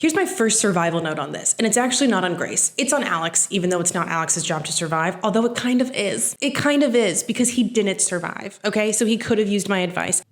Here's my first survival note on this, and it's actually not on Grace. It's on Alex, even though it's not Alex's job to survive, although it kind of is. It kind of is, because he didn't survive, okay? So he could have used my advice.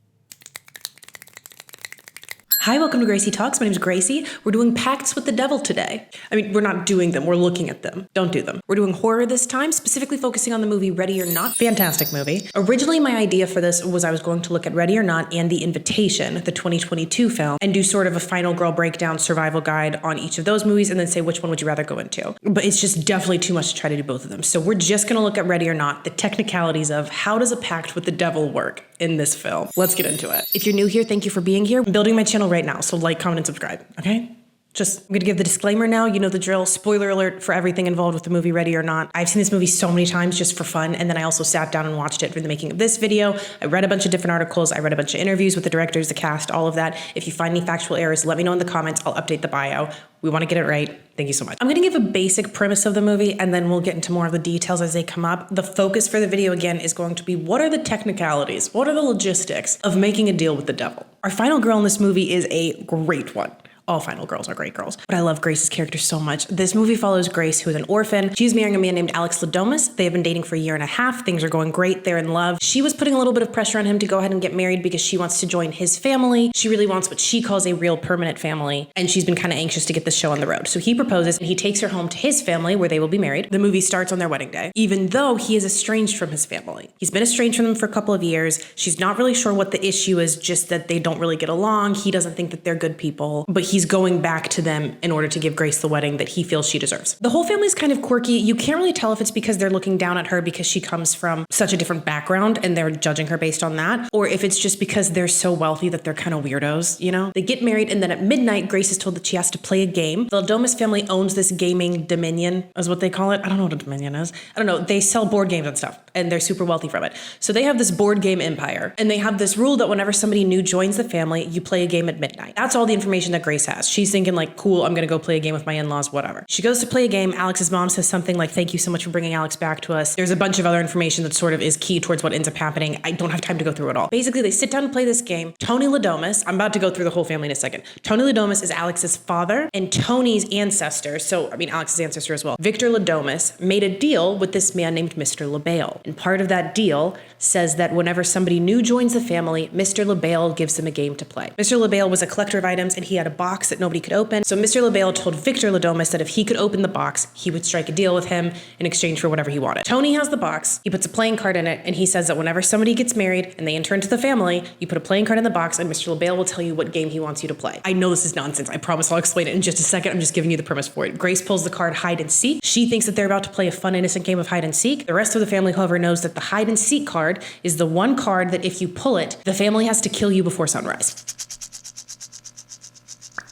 Hi, welcome to Gracie Talks. My name is Gracie. We're doing pacts with the devil today. I mean, we're not doing them, we're looking at them. Don't do them. We're doing horror this time, specifically focusing on the movie Ready or Not. Fantastic movie. Originally, my idea for this was I was going to look at Ready or Not and The Invitation, the 2022 film, and do sort of a final girl breakdown survival guide on each of those movies and then say which one would you rather go into. But it's just definitely too much to try to do both of them. So we're just gonna look at Ready or Not, the technicalities of how does a pact with the devil work in this film. Let's get into it. If you're new here, thank you for being here. I'm building my channel right now, so like, comment, and subscribe, okay? I'm gonna give the disclaimer now, you know the drill. Spoiler alert for everything involved with the movie Ready or Not. I've seen this movie so many times just for fun, and then I also sat down and watched it for the making of this video. I read a bunch of different articles, I read a bunch of interviews with the directors, the cast, all of that. If you find any factual errors, let me know in the comments. I'll update the bio. We wanna get it right. Thank you so much. I'm gonna give a basic premise of the movie, and then we'll get into more of the details as they come up. The focus for the video, again, is going to be what are the technicalities, what are the logistics of making a deal with the devil? Our final girl in this movie is a great one. All final girls are great girls, but I love Grace's character so much. This movie follows Grace, who is an orphan. She's marrying a man named Alex Ladomas. They have been dating for a year and a half. Things are going great. They're in love. She was putting a little bit of pressure on him to go ahead and get married because she wants to join his family. She really wants what she calls a real permanent family, and she's been kind of anxious to get this show on the road. So he proposes, and he takes her home to his family where they will be married. The movie starts on their wedding day, even though he is estranged from his family. He's been estranged from them for a couple of years. She's not really sure what the issue is, just that they don't really get along. He doesn't think that they're good people, but he's going back to them in order to give Grace the wedding that he feels she deserves. The whole family's kind of quirky. You can't really tell if it's because they're looking down at her because she comes from such a different background and they're judging her based on that, or if it's just because they're so wealthy that they're kind of weirdos, you know? They get married, and then at midnight, Grace is told that she has to play a game. The Ladomas family owns this gaming dominion, is what they call it. I don't know what a dominion is. I don't know. They sell board games and stuff, and they're super wealthy from it. So they have this board game empire, and they have this rule that whenever somebody new joins the family, you play a game at midnight. That's all the information that Grace has. She's thinking like, cool, I'm gonna go play a game with my in-laws, whatever. She goes to play a game. Alex's mom says something like, thank you so much for bringing Alex back to us. There's a bunch of other information that sort of is key towards what ends up happening. I don't have time to go through it all. Basically, they sit down to play this game. Tony Ladomas, I'm about to go through the whole family in a second. Tony Ladomas is Alex's father, and Tony's ancestor, so I mean Alex's ancestor as well, Victor Ladomas, made a deal with this man named Mr. LaBelle. And part of that deal says that whenever somebody new joins the family, Mr. LaBelle gives them a game to play. Mr. LaBelle was a collector of items, and he had a box that nobody could open. So Mr. LaBelle told Victor Ladomas that if he could open the box, he would strike a deal with him in exchange for whatever he wanted. Tony has the box, he puts a playing card in it, and he says that whenever somebody gets married and they enter into the family, you put a playing card in the box and Mr. LaBelle will tell you what game he wants you to play. I know this is nonsense. I promise I'll explain it in just a second. I'm just giving you the premise for it. Grace pulls the card hide and seek. She thinks that they're about to play a fun, innocent game of hide and seek. The rest of the family, however, knows that the hide and seek card is the one card that if you pull it, the family has to kill you before sunrise.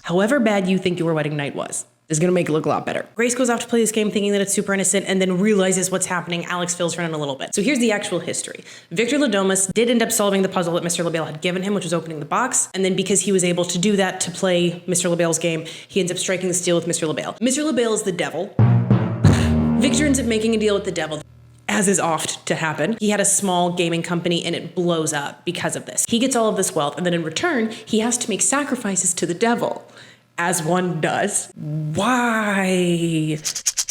However bad you think your wedding night was is gonna make it look a lot better. Grace goes off to play this game thinking that it's super innocent and then realizes what's happening. Alex fills her in a little bit. So here's the actual history. Victor Ladomas did end up solving the puzzle that Mr. LaBelle had given him, which was opening the box. And then because he was able to do that to play Mr. LaBelle's game, he ends up striking this deal with Mr. LaBelle. Mr. LaBelle is the devil. Victor ends up making a deal with the devil, as is oft to happen. He had a small gaming company and it blows up because of this. He gets all of this wealth, and then in return, he has to make sacrifices to the devil. As one does. Why?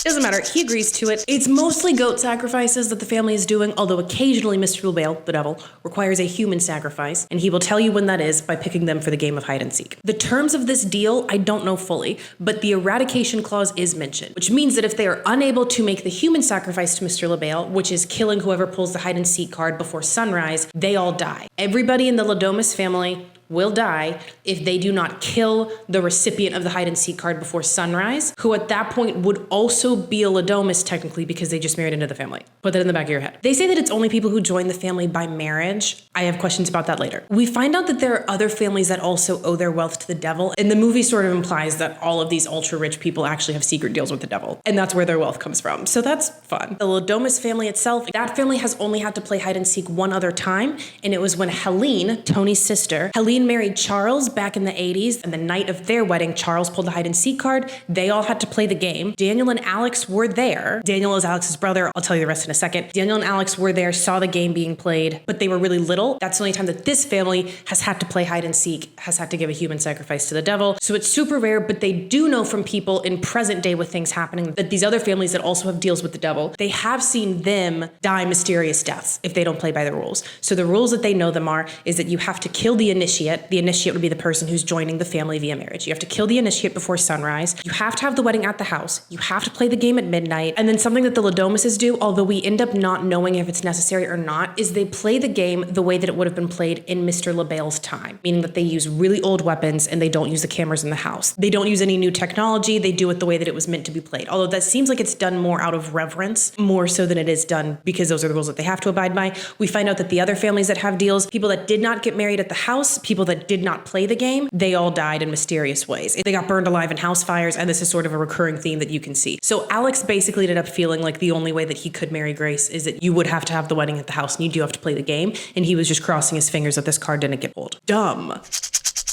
Doesn't matter. He agrees to it. It's mostly goat sacrifices that the family is doing, although occasionally Mr. LaBelle, the devil, requires a human sacrifice, and he will tell you when that is by picking them for the game of hide and seek. The terms of this deal, I don't know fully, but the eradication clause is mentioned, which means that if they are unable to make the human sacrifice to Mr. LaBelle, which is killing whoever pulls the hide and seek card before sunrise, they all die. Everybody in the Ladomas family will die if they do not kill the recipient of the hide and seek card before sunrise, who at that point would also be a Ladomas technically because they just married into the family. Put that in the back of your head. They say that it's only people who join the family by marriage. I have questions about that later. We find out that there are other families that also owe their wealth to the devil, and the movie sort of implies that all of these ultra rich people actually have secret deals with the devil, and that's where their wealth comes from. So that's fun. The Ladomas family itself, that family has only had to play hide and seek one other time, and it was when Helene, Tony's sister, Helene Helene married Charles back in the 80s, and the night of their wedding, Charles pulled the hide and seek card. They all had to play the game. Daniel and Alex were there. Daniel is Alex's brother. I'll tell you the rest in a second. Daniel and Alex were there, saw the game being played, but they were really little. That's the only time that this family has had to play hide and seek, has had to give a human sacrifice to the devil. So it's super rare, but they do know from people in present day with things happening that these other families that also have deals with the devil, they have seen them die mysterious deaths if they don't play by the rules. So the rules that they know them is that you have to kill the initiate. The initiate would be the person who's joining the family via marriage. You have to kill the initiate before sunrise. You have to have the wedding at the house. You have to play the game at midnight. And then something that the Ladomises do, although we end up not knowing if it's necessary or not, is they play the game the way that it would have been played in Mr. LaBelle's time, meaning that they use really old weapons and they don't use the cameras in the house. They don't use any new technology. They do it the way that it was meant to be played. Although that seems like it's done more out of reverence, more so than it is done because those are the rules that they have to abide by. We find out that the other families that have deals, people that did not get married at the house, people that did not play the game, they all died in mysterious ways. They got burned alive in house fires, and this is sort of a recurring theme that you can see. So Alex basically ended up feeling like the only way that he could marry Grace is that you would have to have the wedding at the house and you do have to play the game, and he was just crossing his fingers that this card didn't get pulled. Dumb.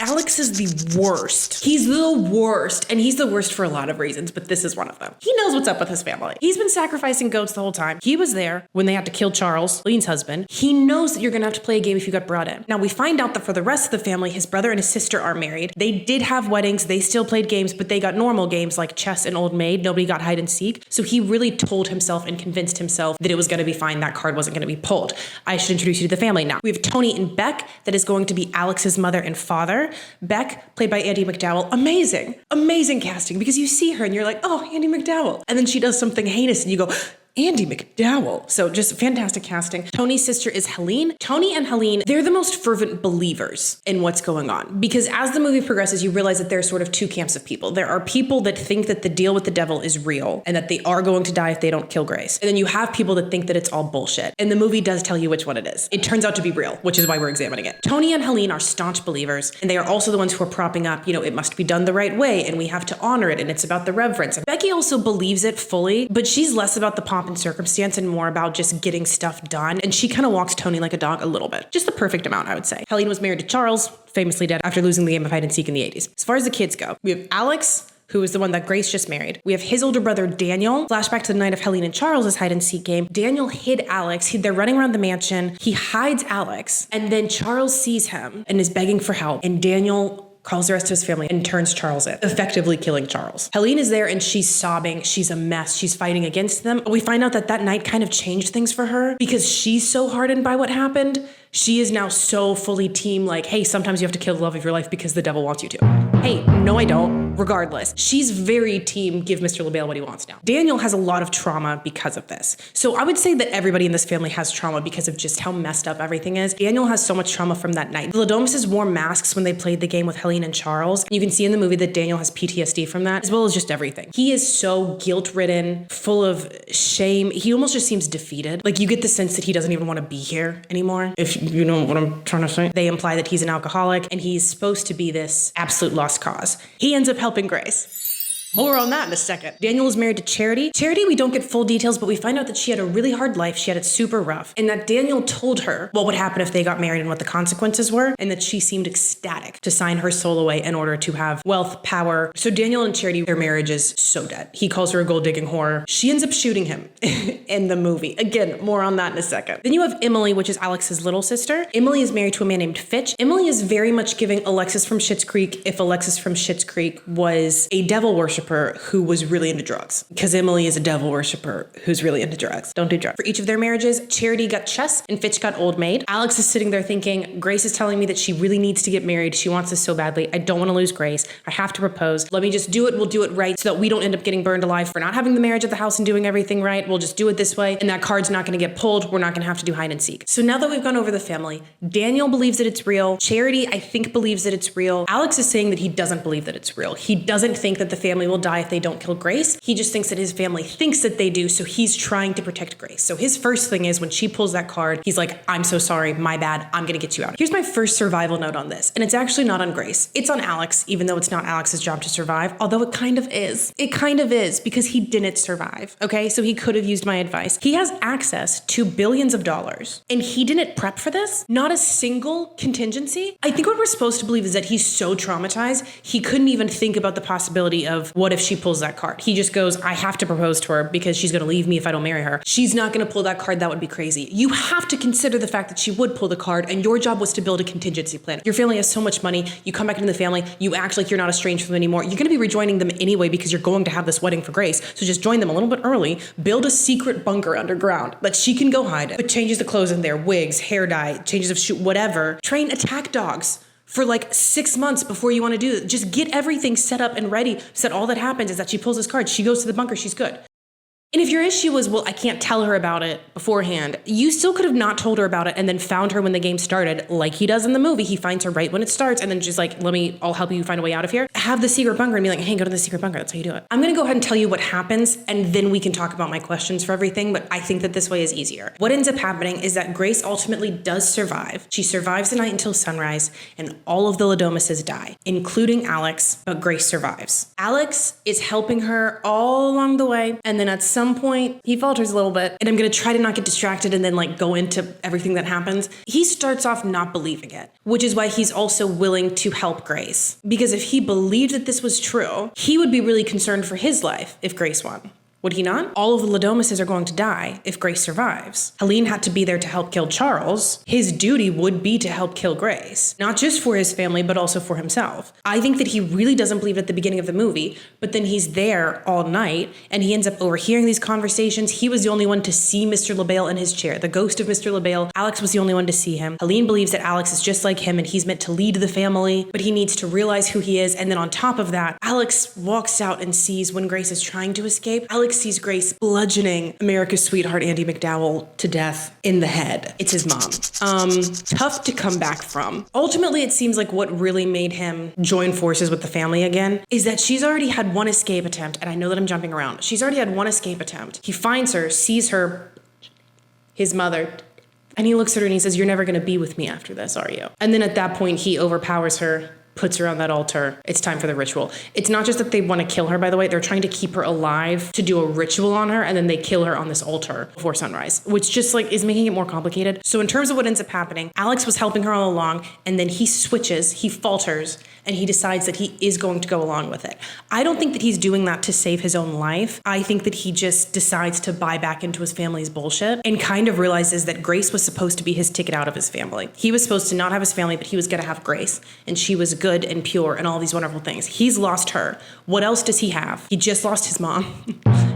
Alex is the worst. He's the worst. And he's the worst for a lot of reasons, but this is one of them. He knows what's up with his family. He's been sacrificing goats the whole time. He was there when they had to kill Charles, Lean's husband. He knows that you're gonna have to play a game if you got brought in. Now we find out that for the rest of the family, his brother and his sister are married. They did have weddings, they still played games, but they got normal games like chess and Old Maid. Nobody got hide and seek. So he really told himself and convinced himself that it was gonna be fine. That card wasn't gonna be pulled. I should introduce you to the family now. We have Tony and Beck that is going to be Alex's mother and father. Beck, played by Andie MacDowell. Amazing, amazing casting, because you see her and you're like, oh, Andie MacDowell. And then she does something heinous and you go, Andie MacDowell. So just fantastic casting. Tony's sister is Helene. Tony and Helene, they're the most fervent believers in what's going on, because as the movie progresses, you realize that there are sort of two camps of people. There are people that think that the deal with the devil is real and that they are going to die if they don't kill Grace. And then you have people that think that it's all bullshit. And the movie does tell you which one it is. It turns out to be real, which is why we're examining it. Tony and Helene are staunch believers, and they are also the ones who are propping up, it must be done the right way and we have to honor it and it's about the reverence. And Becky also believes it fully, but she's less about the pomp and circumstance and more about just getting stuff done. And she kind of walks Tony like a dog a little bit. Just the perfect amount, I would say. Helene was married to Charles, famously dead after losing the game of hide and seek in the 80s. As far as the kids go, we have Alex, who is the one that Grace just married. We have his older brother, Daniel. Flashback to the night of Helene and Charles' hide and seek game. Daniel hid Alex. They're running around the mansion. He hides Alex, and then Charles sees him and is begging for help. And Daniel calls the rest of his family and turns Charles in, effectively killing Charles. Helene is there and she's sobbing. She's a mess. She's fighting against them. We find out that that night kind of changed things for her because she's so hardened by what happened. She is now so fully team like, hey, sometimes you have to kill the love of your life because the devil wants you to. Hey, no, I don't. Regardless, she's very team give Mr. LaBelle what he wants now. Daniel has a lot of trauma because of this. So I would say that everybody in this family has trauma because of just how messed up everything is. Daniel has so much trauma from that night. The Ladomises wore masks when they played the game with Helene and Charles. You can see in the movie that Daniel has PTSD from that, as well as just everything. He is so guilt-ridden, full of shame. He almost just seems defeated. Like you get the sense that he doesn't even want to be here anymore. If you know what I'm trying to say. They imply that he's an alcoholic and he's supposed to be this absolute lost cause. He ends up helping Grace. More on that in a second. Daniel is married to Charity. Charity, we don't get full details, but we find out that she had a really hard life. She had it super rough. And that Daniel told her what would happen if they got married and what the consequences were. And that she seemed ecstatic to sign her soul away in order to have wealth, power. So Daniel and Charity, their marriage is so dead. He calls her a gold-digging whore. She ends up shooting him in the movie. Again, more on that in a second. Then you have Emily, which is Alex's little sister. Emily is married to a man named Fitch. Emily is very much giving Alexis from Schitt's Creek if Alexis from Schitt's Creek was a devil worshiper who was really into drugs, because Emily is a devil worshiper who's really into drugs. Don't do drugs. For each of their marriages, Charity got chess and Fitch got Old Maid. Alex is sitting there thinking, Grace is telling me that she really needs to get married. She wants this so badly. I don't want to lose Grace. I have to propose. Let me just do it. We'll do it right so that we don't end up getting burned alive for not having the marriage at the house and doing everything right. We'll just do it this way. And that card's not going to get pulled. We're not going to have to do hide and seek. So now that we've gone over the family, Daniel believes that it's real. Charity, I think, believes that it's real. Alex is saying that he doesn't believe that it's real. He doesn't think that the family will die if they don't kill Grace. He just thinks that his family thinks that they do, so he's trying to protect Grace. So his first thing is when she pulls that card, he's like, I'm so sorry, my bad, I'm gonna get you out. Here's my first survival note on this, and it's actually not on Grace. It's on Alex, even though it's not Alex's job to survive, although it kind of is. It kind of is, because he didn't survive, okay? So he could have used my advice. He has access to billions of dollars, and he didn't prep for this? Not a single contingency? I think what we're supposed to believe is that he's so traumatized, he couldn't even think about the possibility of what if she pulls that card. He just goes, I have to propose to her because she's gonna leave me if I don't marry her. She's not gonna pull that card, that would be crazy. You have to consider the fact that she would pull the card, and your job was to build a contingency plan. Your family has so much money, you come back into the family, you act like you're not estranged from them anymore. You're gonna be rejoining them anyway because you're going to have this wedding for Grace, so just join them a little bit early, build a secret bunker underground that she can go hide in. But changes the clothes in there, wigs, hair dye, changes of shoot, whatever. Train attack dogs for like 6 months before you want to do it. Just get everything set up and ready so that all that happens is that she pulls this card, she goes to the bunker, she's good. And if your issue was, well, I can't tell her about it beforehand, you still could have not told her about it and then found her when the game started, like he does in the movie. He finds her right when it starts and then just like, I'll help you find a way out of here. Have the secret bunker and be like, hey, go to the secret bunker. That's how you do it. I'm gonna go ahead and tell you what happens and then we can talk about my questions for everything, but I think that this way is easier. What ends up happening is that Grace ultimately does survive. She survives the night until sunrise and all of the Ladomises die, including Alex, but Grace survives. Alex is helping her all along the way, and then at some point he falters a little bit, and I'm gonna try to not get distracted and then like go into everything that happens. He starts off not believing it, which is why he's also willing to help Grace, because if he believed that this was true, he would be really concerned for his life if Grace won. Would he not? All of the Ladomises are going to die if Grace survives. Helene had to be there to help kill Charles. His duty would be to help kill Grace, not just for his family, but also for himself. I think that he really doesn't believe it at the beginning of the movie, but then he's there all night and he ends up overhearing these conversations. He was the only one to see Mr. LaBelle in his chair, the ghost of Mr. LaBelle. Alex was the only one to see him. Helene believes that Alex is just like him and he's meant to lead the family, but he needs to realize who he is. And then on top of that, Alex walks out and sees when Grace is trying to escape. Alex sees Grace bludgeoning America's sweetheart Andie MacDowell to death in the head. It's his mom. Tough to come back from. Ultimately, it seems like what really made him join forces with the family again is that she's already had one escape attempt, and I know that I'm jumping around. She's already had one escape attempt. He finds her, sees her, his mother, and he looks at her and he says, you're never gonna be with me after this, are you? And then at that point, he overpowers her, puts her on that altar. It's time for the ritual. It's not just that they want to kill her, by the way. They're trying to keep her alive to do a ritual on her, and then they kill her on this altar before sunrise, which just like is making it more complicated. So in terms of what ends up happening, Alex was helping her all along, and then he switches, he falters, and he decides that he is going to go along with it. I don't think that he's doing that to save his own life. I think that he just decides to buy back into his family's bullshit and kind of realizes that Grace was supposed to be his ticket out of his family. He was supposed to not have his family, but he was gonna have Grace, and she was good and pure and all these wonderful things. He's lost her. What else does he have? He just lost his mom.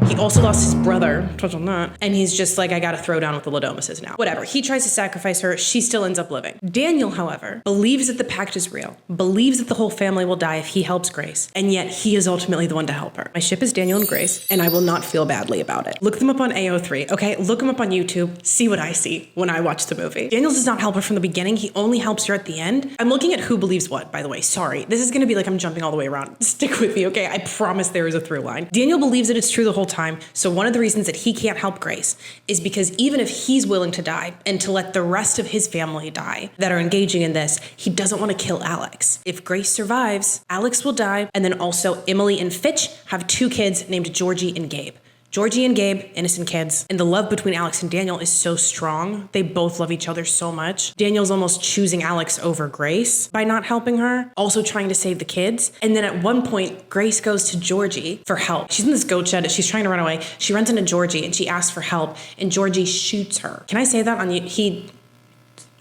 He also lost his brother, touch on that. And he's just like, I gotta throw down with the Ladomises now. Whatever, he tries to sacrifice her, she still ends up living. Daniel, however, believes that the pact is real, believes that the whole family will die if he helps Grace, and yet he is ultimately the one to help her. My ship is Daniel and Grace, and I will not feel badly about it. Look them up on AO3, okay? Look them up on YouTube, see what I see when I watch the movie. Daniel does not help her from the beginning, he only helps her at the end. I'm looking at who believes what, by the way, sorry. This is gonna be like I'm jumping all the way around. Stick with me, okay? I promise there is a through line. Daniel believes that it's true the whole time, so one of the reasons that he can't help Grace is because even if he's willing to die and to let the rest of his family die that are engaging in this, he doesn't want to kill Alex. If Grace survives, Alex will die, and then also Emily and Fitch have 2 kids named Georgie and Gabe. Georgie and Gabe, innocent kids, and the love between Alex and Daniel is so strong. They both love each other so much. Daniel's almost choosing Alex over Grace by not helping her, also trying to save the kids. And then at one point, Grace goes to Georgie for help. She's in this goat shed, she's trying to run away. She runs into Georgie and she asks for help, and Georgie shoots her. Can I say that on you?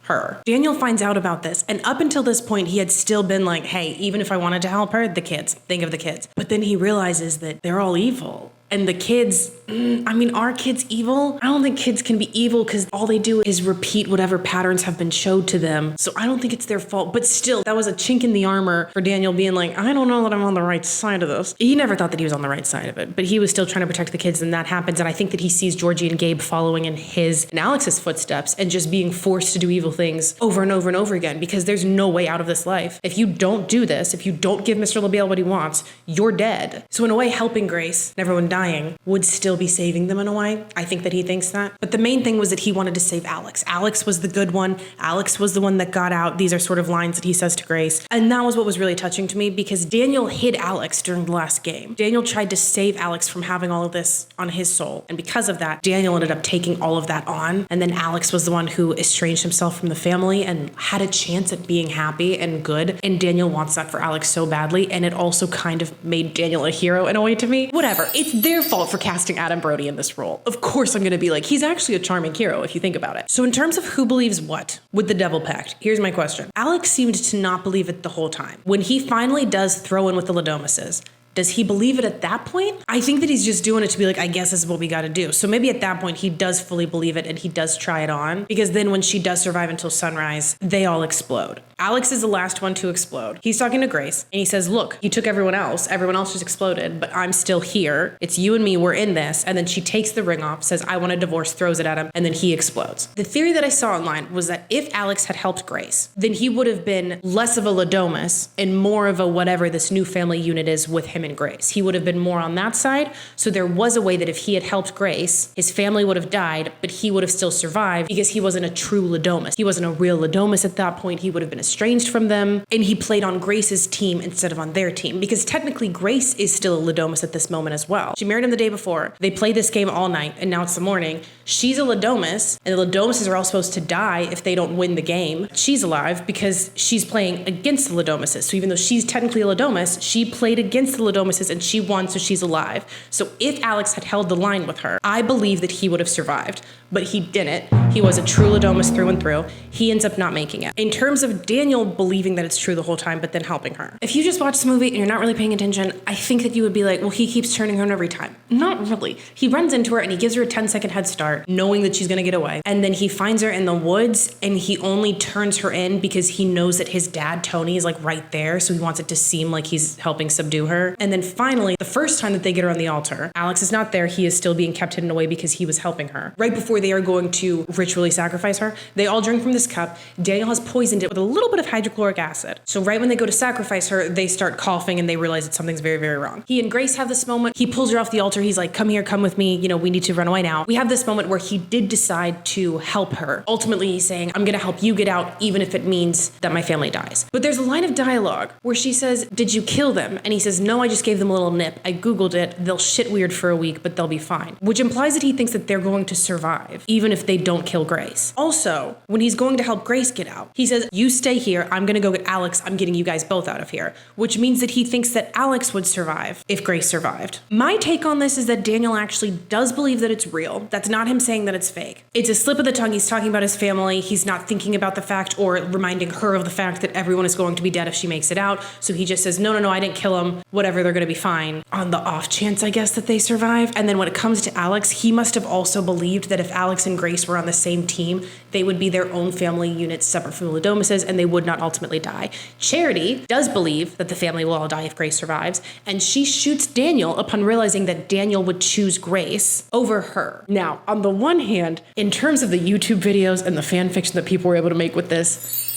Her. Daniel finds out about this, and up until this point, he had still been like, hey, even if I wanted to help her, the kids, think of the kids. But then he realizes that they're all evil. And the kids, are kids evil? I don't think kids can be evil because all they do is repeat whatever patterns have been showed to them. So I don't think it's their fault. But still, that was a chink in the armor for Daniel being like, I don't know that I'm on the right side of this. He never thought that he was on the right side of it, but he was still trying to protect the kids, and that happens. And I think that he sees Georgie and Gabe following in his and Alex's footsteps and just being forced to do evil things over and over and over again, because there's no way out of this life. If you don't do this, if you don't give Mr. LaBelle what he wants, you're dead. So in a way, helping Grace and everyone dying would still be saving them in a way. I think that he thinks that. But the main thing was that he wanted to save Alex. Alex was the good one. Alex was the one that got out. These are sort of lines that he says to Grace. And that was what was really touching to me, because Daniel hid Alex during the last game. Daniel tried to save Alex from having all of this on his soul. And because of that, Daniel ended up taking all of that on. And then Alex was the one who estranged himself from the family and had a chance at being happy and good. And Daniel wants that for Alex so badly. And it also kind of made Daniel a hero in a way to me. Whatever. It's their fault for casting Adam Brody in this role. Of course I'm going to be like, he's actually a charming hero if you think about it. So in terms of who believes what with the devil pact, here's my question. Alex seemed to not believe it the whole time. When he finally does throw in with the Ladomises, does he believe it at that point? I think that he's just doing it to be like, I guess this is what we got to do. So maybe at that point he does fully believe it and he does try it on, because then when she does survive until sunrise, they all explode. Alex is the last one to explode. He's talking to Grace and he says, look, you took everyone else just exploded, but I'm still here. It's you and me, we're in this. And then she takes the ring off, says, I want a divorce, throws it at him, and then he explodes. The theory that I saw online was that if Alex had helped Grace, then he would have been less of a Ladomus and more of a whatever this new family unit is with him and Grace. He would have been more on that side. So there was a way that if he had helped Grace, his family would have died, but he would have still survived because he wasn't a true Ladomus. He wasn't a real Ladomus at that point. He would have been estranged from them, and he played on Grace's team instead of on their team, because technically Grace is still a Ladomus at this moment as well. She married him the day before. They played this game all night, and now it's the morning. She's a Ladomus, and the Ladomuses are all supposed to die if they don't win the game. She's alive because she's playing against the Ladomuses. So even though she's technically a Ladomus, she played against the Ladomuses and she won, so she's alive. So if Alex had held the line with her, I believe that he would have survived, but he didn't. He was a true Ladomus through and through. He ends up not making it. In terms of Daniel believing that it's true the whole time, but then helping her. If you just watch the movie and you're not really paying attention, I think that you would be like, well, he keeps turning her on every time. Not really. He runs into her and he gives her a 10-second head start, knowing that she's gonna get away. And then he finds her in the woods and he only turns her in because he knows that his dad, Tony, is like right there. So he wants it to seem like he's helping subdue her. And then finally, the first time that they get her on the altar, Alex is not there. He is still being kept hidden away because he was helping her. Right before they are going to ritually sacrifice her, they all drink from this cup. Daniel has poisoned it with a little bit of hydrochloric acid. So right when they go to sacrifice her, they start coughing and they realize that something's very, very wrong. He and Grace have this moment. He pulls her off the altar. He's like, come here, come with me. You know, we need to run away now. We have this moment where he did decide to help her. Ultimately, he's saying, I'm gonna help you get out, even if it means that my family dies. But there's a line of dialogue where she says, did you kill them? And he says, no, I just gave them a little nip. I Googled it. They'll shit weird for a week, but they'll be fine. Which implies that he thinks that they're going to survive, even if they don't kill Grace. Also, when he's going to help Grace get out, he says, you stay here. I'm gonna go get Alex. I'm getting you guys both out of here. Which means that he thinks that Alex would survive if Grace survived. My take on this is that Daniel actually does believe that it's real. That's not him saying that it's fake. It's a slip of the tongue. He's talking about his family. He's not thinking about the fact or reminding her of the fact that everyone is going to be dead if she makes it out. So he just says, no, I didn't kill them. Whatever, they're gonna be fine. On the off chance, I guess, that they survive. And then when it comes to Alex, he must have also believed that if Alex and Grace were on the same team, they would be their own family units separate from the Ladomises and they would not ultimately die. Charity does believe that the family will all die if Grace survives, and she shoots Daniel upon realizing that Daniel would choose Grace over her. Now, on the one hand, in terms of the YouTube videos and the fan fiction that people were able to make with this,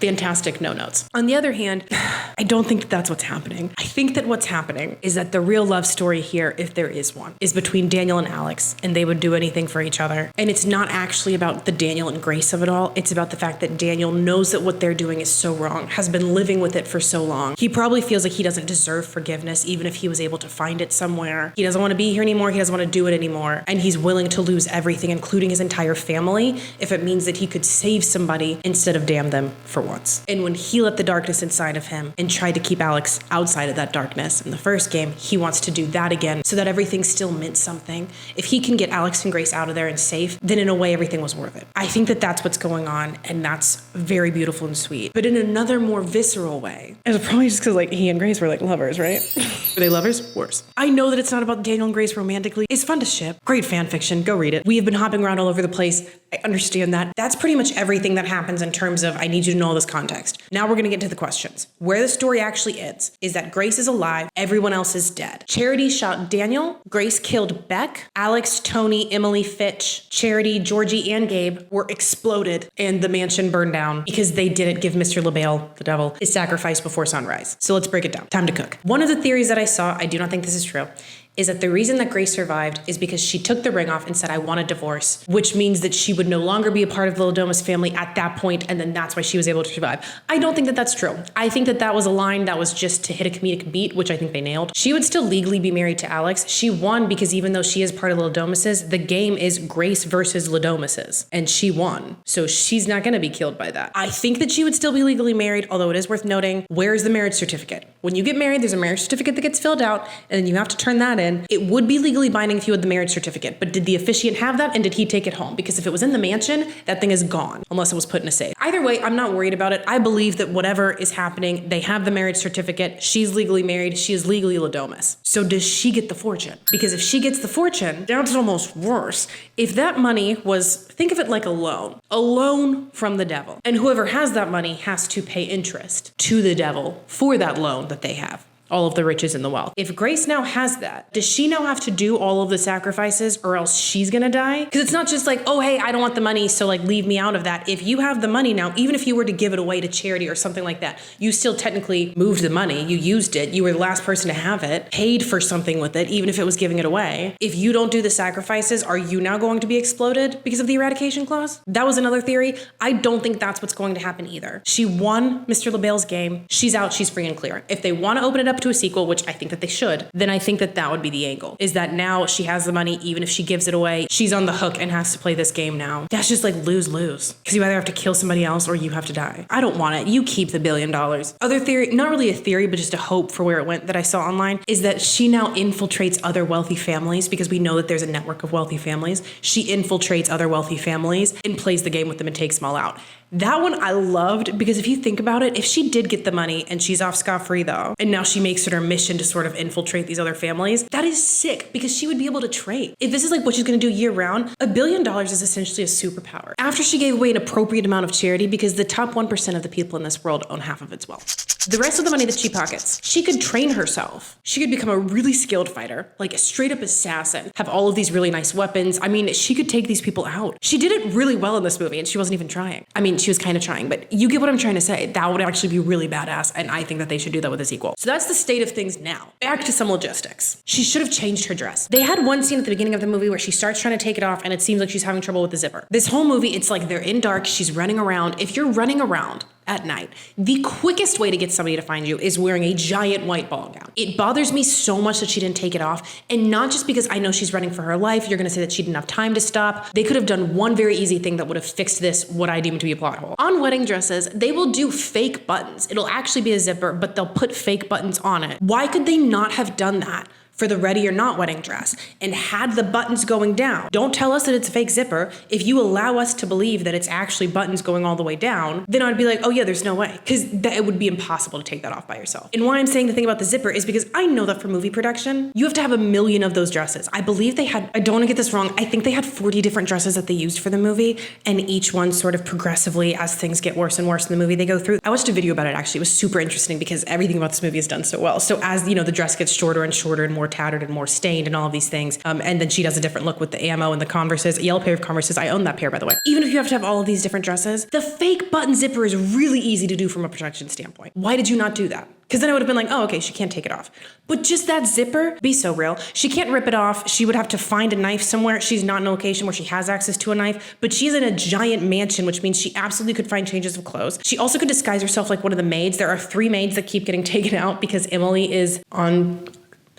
fantastic no notes. On the other hand, I don't think that that's what's happening. I think that what's happening is that the real love story here, if there is one, is between Daniel and Alex, and they would do anything for each other. And it's not actually about the Daniel and Grace of it all. It's about the fact that Daniel knows that what they're doing is so wrong, has been living with it for so long. He probably feels like he doesn't deserve forgiveness, even if he was able to find it somewhere. He doesn't want to be here anymore. He doesn't want to do it anymore. And he's willing to lose everything, including his entire family, if it means that he could save somebody instead of damn them for once. And when he let the darkness inside of him and tried to keep Alex outside of that darkness in the first game, he wants to do that again so that everything still meant something. If he can get Alex and Grace out of there and safe, then in a way everything was worth it. I think that that's what's going on, and that's very beautiful and sweet. But in another more visceral way, it was probably just because like he and Grace were like lovers, right? Were they lovers? Worse. I know that it's not about Daniel and Grace romantically. It's fun to ship. Great fan fiction. Go read it. We have been hopping around all over the place. I understand that. That's pretty much everything that happens in terms of I need you to know this context. Now we're going to get to the questions. Where the story actually ends is that Grace is alive. Everyone else is dead. Charity shot Daniel. Grace killed Beck. Alex, Tony, Emily, Fitch, Charity, Georgie, and Gabe were exploded and the mansion burned down because they didn't give Mr. LaBelle, the devil, his sacrifice before sunrise. So let's break it down. Time to cook. One of the theories that I saw, I do not think this is true, is that the reason that Grace survived is because she took the ring off and said, I want a divorce, which means that she would no longer be a part of the Ladomas family at that point, and then that's why she was able to survive. I don't think that that's true. I think that that was a line that was just to hit a comedic beat, which I think they nailed. She would still legally be married to Alex. She won because even though she is part of the Ladomases, the game is Grace versus Ladomases, and she won. So she's not gonna be killed by that. I think that she would still be legally married, although it is worth noting, where's the marriage certificate? When you get married, there's a marriage certificate that gets filled out, and then you have to turn that in. It would be legally binding if you had the marriage certificate, but did the officiant have that, and did he take it home? Because if it was in the mansion, that thing is gone, unless it was put in a safe. Either way, I'm not worried about it. I believe that whatever is happening, they have the marriage certificate, she's legally married, she is legally Ladomas. So does she get the fortune? Because if she gets the fortune, that's almost worse. If that money was, think of it like a loan from the devil, and whoever has that money has to pay interest to the devil for that loan that they have. All of the riches and the wealth. If Grace now has that, does she now have to do all of the sacrifices or else she's gonna die? Because it's not just like, oh, hey, I don't want the money, so like leave me out of that. If you have the money now, even if you were to give it away to charity or something like that, you still technically moved the money, you used it, you were the last person to have it, paid for something with it, even if it was giving it away. If you don't do the sacrifices, are you now going to be exploded because of the eradication clause? That was another theory. I don't think that's what's going to happen either. She won Mr. LaBelle's game. She's out, she's free and clear. If they want to open it up to a sequel, which I think that they should, then I think that that would be the angle, is that now she has the money, even if she gives it away, she's on the hook and has to play this game now. That's just like lose-lose, because you either have to kill somebody else or you have to die. I don't want it. You keep the $1 billion. Other theory, not really a theory, but just a hope for where it went that I saw online, is that she now infiltrates other wealthy families, because we know that there's a network of wealthy families. She infiltrates other wealthy families and plays the game with them and takes them all out. That one I loved, because if you think about it, if she did get the money and she's off scot-free though, and now she makes it her mission to sort of infiltrate these other families, that is sick, because she would be able to trade. If this is like what she's gonna do year round, $1 billion is essentially a superpower. After she gave away an appropriate amount of charity, because the top 1% of the people in this world own half of its wealth. The rest of the money that she pockets, she could train herself. She could become a really skilled fighter, like a straight up assassin, have all of these really nice weapons. I mean, she could take these people out. She did it really well in this movie, and she wasn't even trying. I mean, she was kind of trying, but you get what I'm trying to say. That would actually be really badass, and I think that they should do that with a sequel. So that's the state of things now. Back to some logistics. She should have changed her dress. They had one scene at the beginning of the movie where she starts trying to take it off, and it seems like she's having trouble with the zipper. This whole movie, it's like they're in dark, she's running around. If you're running around at night, the quickest way to get somebody to find you is wearing a giant white ball gown. It bothers me so much that she didn't take it off, and not just because I know she's running for her life. You're gonna say that she didn't have time to stop. They could have done one very easy thing that would have fixed this, what I deem to be a plot hole. On wedding dresses, they will do fake buttons. It'll actually be a zipper, but they'll put fake buttons on it. Why could they not have done that for the Ready or Not wedding dress and had the buttons going down? Don't tell us that it's a fake zipper. If you allow us to believe that it's actually buttons going all the way down, then I'd be like, oh yeah, there's no way, because it would be impossible to take that off by yourself. And why I'm saying the thing about the zipper is because I know that for movie production, you have to have 1 million of those dresses. I believe they had, I don't want to get this wrong, I think they had 40 different dresses that they used for the movie, and each one sort of progressively, as things get worse and worse in the movie, they go through. I watched a video about it actually. It was super interesting because everything about this movie is done so well. So as, you know, the dress gets shorter and shorter and more tattered and more stained and all of these things. And then she does a different look with the ammo and the Converses, a yellow pair of Converses. I own that pair, by the way. Even if you have to have all of these different dresses, the fake button zipper is really easy to do from a production standpoint. Why did you not do that? Because then I would have been like, oh, okay, she can't take it off. But just that zipper, be so real. She can't rip it off. She would have to find a knife somewhere. She's not in a location where she has access to a knife, but she's in a giant mansion, which means she absolutely could find changes of clothes. She also could disguise herself like one of the maids. There are 3 maids that keep getting taken out because Emily is on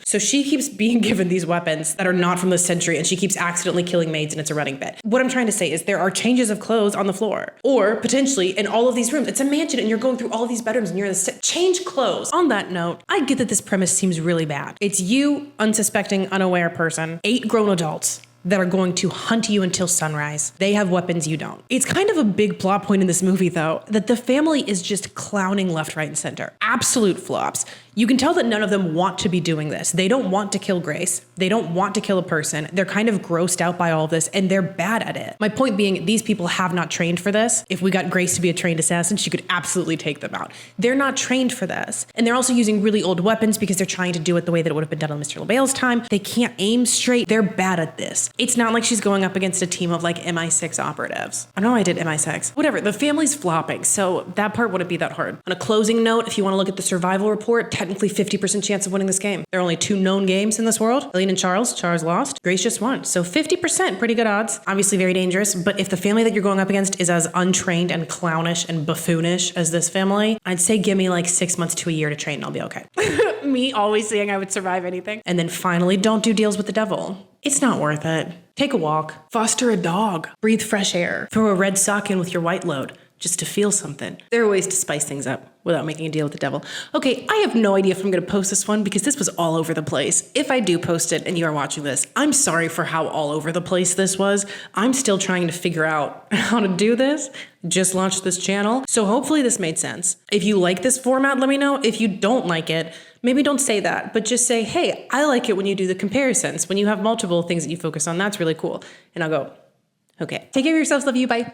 So she keeps being given these weapons that are not from this century, and she keeps accidentally killing maids, and it's a running bit. What I'm trying to say is there are changes of clothes on the floor, or potentially in all of these rooms. It's a mansion and you're going through all of these bedrooms and you're in this change clothes. On that note, I get that this premise seems really bad. It's you, unsuspecting, unaware person, 8 grown adults that are going to hunt you until sunrise. They have weapons, you don't. It's kind of a big plot point in this movie, though, that the family is just clowning left, right, and center. Absolute flops. You can tell that none of them want to be doing this. They don't want to kill Grace. They don't want to kill a person. They're kind of grossed out by all of this, and they're bad at it. My point being, these people have not trained for this. If we got Grace to be a trained assassin, she could absolutely take them out. They're not trained for this. And they're also using really old weapons because they're trying to do it the way that it would have been done on Mr. LaBelle's time. They can't aim straight. They're bad at this. It's not like she's going up against a team of like MI6 operatives. I know I did MI6. Whatever, the family's flopping, so that part wouldn't be that hard. On a closing note, if you want to look at the survival report, technically 50% chance of winning this game. There are only 2 known games in this world. Eileen and Charles. Charles lost. Grace just won. So 50%, pretty good odds. Obviously very dangerous, but if the family that you're going up against is as untrained and clownish and buffoonish as this family, I'd say give me like 6 months to a year to train and I'll be okay. Me always saying I would survive anything. And then finally, don't do deals with the devil. It's not worth it. Take a walk. Foster a dog. Breathe fresh air. Throw a red sock in with your white load just to feel something. There are ways to spice things up without making a deal with the devil. Okay, I have no idea if I'm gonna post this one because this was all over the place. If I do post it and you are watching this, I'm sorry for how all over the place this was. I'm still trying to figure out how to do this. Just launched this channel, so hopefully this made sense. If you like this format, let me know. If you don't like it, maybe don't say that, but just say, hey, I like it when you do the comparisons. When you have multiple things that you focus on, that's really cool. And I'll go, okay. Take care of yourselves, love you, bye.